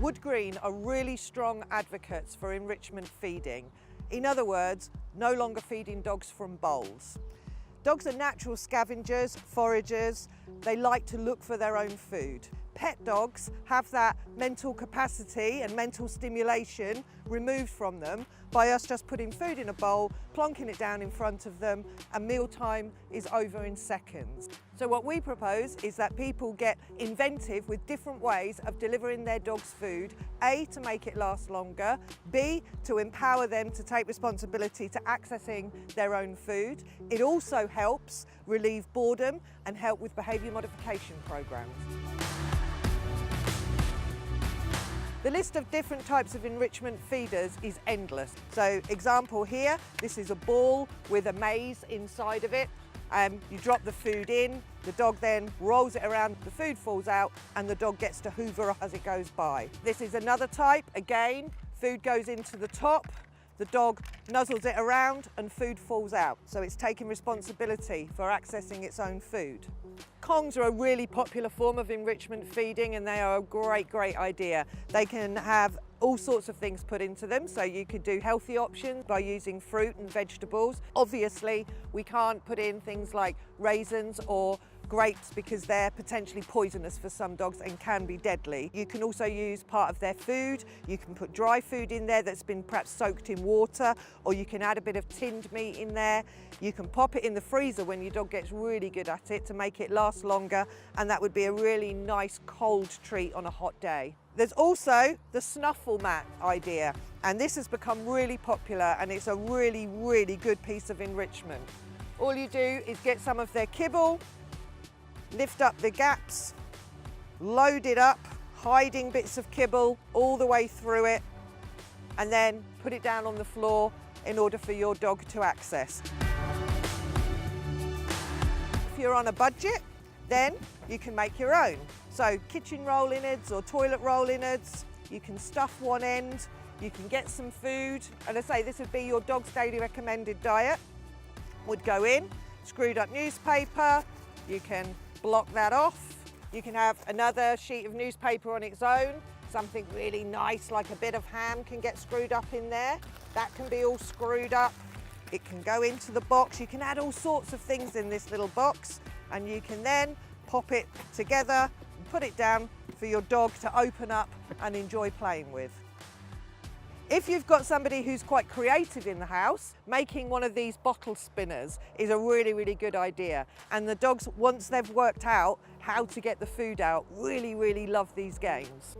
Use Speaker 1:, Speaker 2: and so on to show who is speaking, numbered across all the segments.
Speaker 1: Wood Green are really strong advocates for enrichment feeding. In other words, no longer feeding dogs from bowls. Dogs are natural scavengers, foragers. They like to look for their own food. Pet dogs have that mental capacity and mental stimulation removed from them by us just putting food in a bowl, plonking it down in front of them, and mealtime is over in seconds. So what we propose is that people get inventive with different ways of delivering their dogs food, A, to make it last longer, B, to empower them to take responsibility to accessing their own food. It also helps relieve boredom and help with behaviour modification programs. The list of different types of enrichment feeders is endless. So example here, this is a ball with a maze inside of it. You drop the food in, the dog then rolls it around, the food falls out and the dog gets to hoover as it goes by. This is another type, again, food goes into the top, the dog nuzzles it around and food falls out. So it's taking responsibility for accessing its own food. Kongs are a really popular form of enrichment feeding and they are a great idea. They can have all sorts of things put into them, so you could do healthy options by using fruit and vegetables. Obviously, we can't put in things like raisins or grapes because they're potentially poisonous for some dogs and can be deadly. You can also use part of their food. You can put dry food in there that's been perhaps soaked in water, or you can add a bit of tinned meat in there. You can pop it in the freezer when your dog gets really good at it to make it last longer, and that would be a really nice cold treat on a hot day. There's also the snuffle mat idea, and this has become really popular and it's a really good piece of enrichment. All you do is get some of their kibble, lift up the gaps, load it up, hiding bits of kibble all the way through it, and then put it down on the floor in order for your dog to access. If you're on a budget, then you can make your own. So kitchen roll innards or toilet roll innards, you can stuff one end, you can get some food, and I say this would be your dog's daily recommended diet. Would go in, screwed up newspaper, you can block that off. You can have another sheet of newspaper on its own, something really nice like a bit of ham can get screwed up in there. That can be all screwed up. It can go into the box. You can add all sorts of things in this little box and you can then pop it together and put it down for your dog to open up and enjoy playing with. If you've got somebody who's quite creative in the house, making one of these bottle spinners is a really good idea. And the dogs, once they've worked out how to get the food out, really love these games.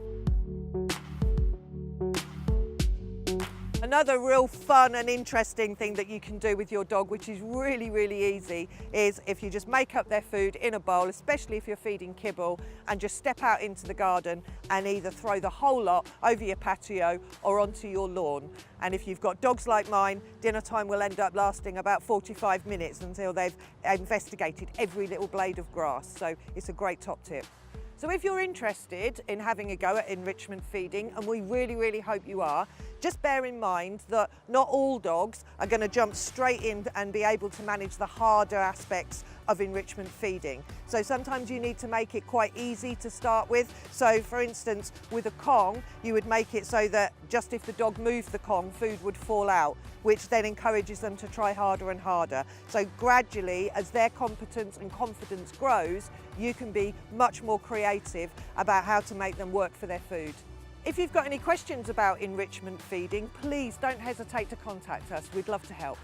Speaker 1: Another real fun and interesting thing that you can do with your dog, which is really easy, is if you just make up their food in a bowl, especially if you're feeding kibble, and just step out into the garden and either throw the whole lot over your patio or onto your lawn. And if you've got dogs like mine, dinner time will end up lasting about 45 minutes until they've investigated every little blade of grass. So it's a great top tip. So if you're interested in having a go at enrichment feeding, and we really hope you are, just bear in mind that not all dogs are going to jump straight in and be able to manage the harder aspects of enrichment feeding. So sometimes you need to make it quite easy to start with. So for instance, with a Kong, you would make it so that just if the dog moved the Kong, food would fall out, which then encourages them to try harder and harder. So gradually, as their competence and confidence grows, you can be much more creative about how to make them work for their food. If you've got any questions about enrichment feeding, please don't hesitate to contact us. We'd love to help.